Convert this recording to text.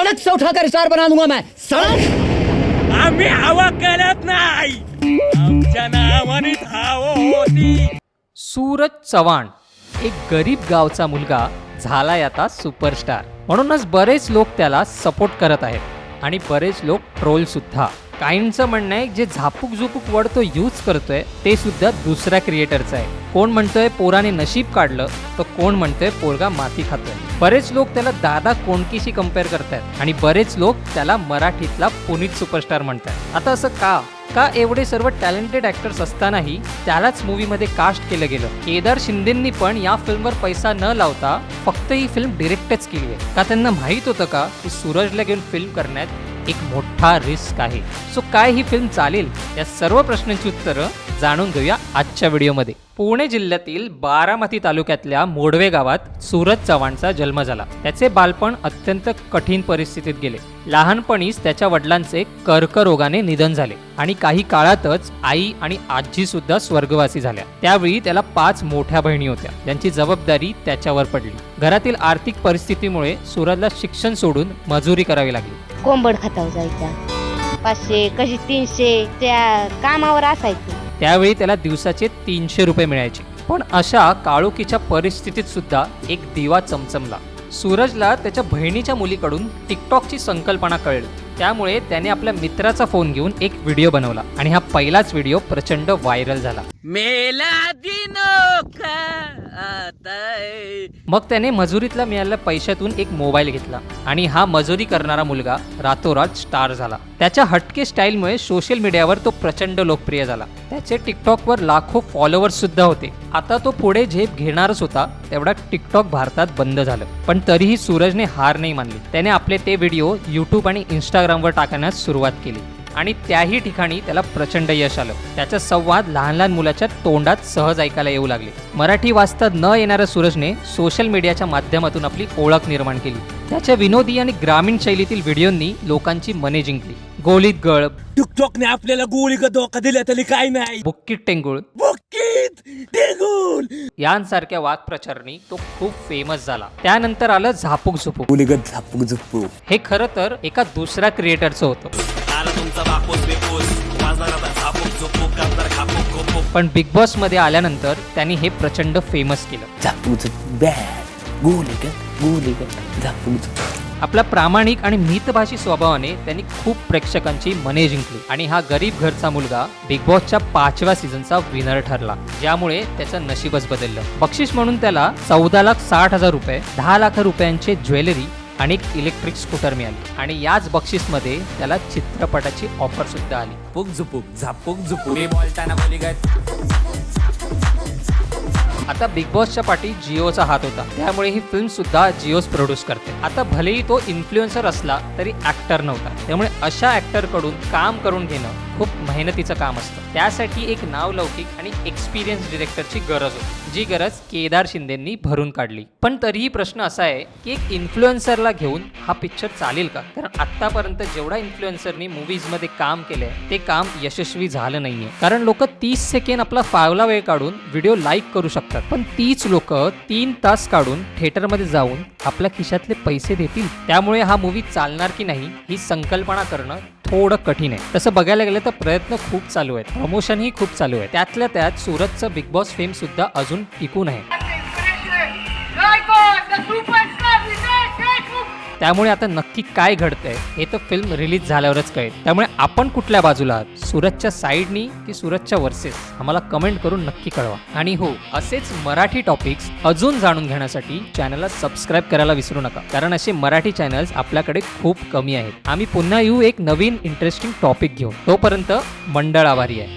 सड़क से उठाकर स्टार बना दूंगा मैं। सड़क आम्ही हवा करत नाही, आमच्या नावाने धाव होती. सूरज चव्हाण एक गरीब गावचा मुलगा झालाय आता सुपरस्टार. म्हणूनच बरेच लोक त्याला सपोर्ट करत आहेत आणि बरेच लोक ट्रोल सुद्धा. काहींचं म्हणणं आहे जे झापूक झुपूक वर्ड तो यूज करतोय ते सुद्धा दुसऱ्या क्रिएटरचं आहे. कोण म्हणतोय पोराने नशीब काढलं, तर कोण म्हणतोय पोरगा माती खातोय. बरेच लोक त्याला दादा कोंडकीशी कम्पेअर करतायत आणि बरेच लोक त्याला मराठीतला पुनीत सुपरस्टार म्हणतात. आता असं का एवढे सर्व टॅलेंटेड ॲक्टर्स असतानाही त्यालाच मूवीमध्ये कास्ट केलं गेलं. केदार शिंदेंनी पण या फिल्मवर पैसा न लावता फक्त ही फिल्म डिरेक्टच केली आहे. का त्यांना माहीत होतं का की सूरजला घेऊन फिल्म करण्यात एक मोठा रिस्क आहे. सो काय ही फिल्म चालेल, या सर्व प्रश्नांची उत्तरं जाणून घेऊया आजच्या व्हिडिओमध्ये. पुणे जिल्ह्यातील बारामती तालुक्यातल्या मोडवे गावात सूरज चव्हाणचा जन्म झाला. त्याचे बालपण अत्यंत कठीण परिस्थितीत गेले. लहानपणीच त्याच्या वडिलांचे कर्करोगाने निधन झाले आणि काही काळातच आई आणि आजी सुद्धा स्वर्गवासी झाल्या. त्यावेळी त्याला 5 मोठ्या बहिणी होत्या, ज्यांची जबाबदारी त्याच्यावर पडली. घरातील आर्थिक परिस्थितीमुळे सूरजला शिक्षण सोडून मजुरी करावी लागली. कोंबड खतावर जायचा, 500 कशी 300 त्या कामावर असायचं. त्यावेळी त्याला दिवसाचे 300 रुपये मिळायचे. पण अशा काळोखीच्या परिस्थितीत सुद्धा एक दिवा चमचमला. सूरजला त्याच्या बहिणीच्या मुलीकडून टिकटॉकची संकल्पना कळली. त्यामुळे त्याने आपल्या मित्राचा फोन घेऊन एक व्हिडिओ बनवला आणि हा पहिलाच व्हिडिओ प्रचंड व्हायरल झाला. मेला दिनो का आताय. मग त्याने मजुरीतला मिळालेल्या पैशातून एक मोबाईल घेतला आणि हा मजुरी करणारा मुलगा रातोरात स्टार झाला. त्याच्या हटके स्टाईलमुळे सोशल मीडियावर तो प्रचंड लोकप्रिय झाला. त्याचे टिकटॉकवर लाखो फॉलोअर्स सुद्धा होते. आता तो पुढे झेप घेणारच होता तेवढा टिकटॉक भारतात बंद झालं. पण तरीही सूरजने हार नाही मानली. त्याने आपले ते व्हिडिओ यूट्यूब आणि इंस्टाग्रामवर टाकण्यास सुरुवात केली आणि त्याही ठिकाणी त्याला प्रचंड यश आलं. त्याचा संवाद लहान लहान मुलाच्या तोंडात सहज ऐकायला येऊ लागले. मराठी वाचता न येणाऱ्या सूरजने सोशल मीडियाच्या माध्यमातून आपली ओळख निर्माण केली. त्याच्या विनोदी आणि ग्रामीण शैलीतील व्हिडिओंनी लोकांची मने जिंकली. गोलीत गळ, टिकटॉकने आपल्याला गोळी का धोका दिला तरी काय नाही, बुक्कीत टेंगुळ, बुक्कीत टेंगुळ यांसारख्या वाक्प्रचारांनी तो खूप फेमस झाला. त्यानंतर आलं झापूक झुपूक. गोलीगत झापूक झुपूक. हे खरं तर एका दुसऱ्या क्रिएटरचं होतं. पण बिग बॉस मध्ये आल्यानंतर त्यांनी हे प्रचंड फेमस केलं. झापूक झुपूक बॅड, गोलीगत झापूक झुपूक. आपल्या प्रामाणिक आणि मितभाषी स्वभावाने त्यांनी खूप प्रेक्षकांची मने जिंकली आणि हा गरीब घरचा मुलगा बिग बॉसच्या 5व्या सीझनचा विनर ठरला, ज्यामुळे त्याचं नशीबच बदललं. बक्षीस म्हणून त्याला 14,60,000 रुपये, 10 लाख रुपयांचे ज्वेलरी आणि एक इलेक्ट्रिक स्कूटर मिळाली. आणि याच बक्षीसमध्ये त्याला चित्रपटाची ऑफर सुद्धा आली. पुक झुपूक झापूक झुपूक. आता बिग बॉसच्या पाठी जिओचा हात होता, त्यामुळे ही फिल्म सुद्धा जिओच प्रोड्यूस करते. आता भलेही तो इन्फ्लुएन्सर असला तरी ऍक्टर नव्हता, त्यामुळे अशा ऍक्टर कडून काम करून घेणं खूप मेहनतीचं काम असतं. त्यासाठी एक नावलौकिक आणि एक्सपिरियन्स डिरेक्टरची गरज होती, जी गरज केदार शिंदेंनी भरून काढली. पण तरीही प्रश्न असा आहे की एक इन्फ्लुएन्सरला घेऊन हा पिक्चर चालेल का? कारण आतापर्यंत जेवढा इन्फ्लुएन्सरनी मूवीजमध्ये काम केलंय ते काम यशस्वी झालं नाहीये. कारण लोक 30 सेकंड आपला फावला वेळ काढून व्हिडिओ लाईक करू शकतात, पण तीच लोक 3 तास काढून थिएटरमध्ये जाऊन आपल्या खिशातले पैसे देतील. त्यामुळे हा मूवी चालणार की नाही ही संकल्पना करणं थोडं कठीण आहे. तसं बघायला गेलं तर प्रयत्न खूप चालू आहेत, प्रमोशनही खूप चालू आहे. त्यातल्या त्यात सूरजचं बिग बॉस फेम सुद्धा अजून टिकून आहे. त्यामुळे आता नक्की काय घडतंय हे तर फिल्म रिलीज झाल्यावरच कळेल. त्यामुळे आपण कुठल्या बाजूला आहात, सूरजच्या साईडनी की सूरजच्या वर्सेस, आम्हाला कमेंट करून नक्की कळवा. आणि हो, असेच मराठी टॉपिक्स अजून जाणून घेण्यासाठी चॅनलला सबस्क्राईब करायला विसरू नका, कारण असे मराठी चॅनल्स आपल्याकडे खूप कमी आहेत. आम्ही पुन्हा येऊ एक नवीन इंटरेस्टिंग टॉपिक घेऊन. तोपर्यंत मंडळ आभारी आहे.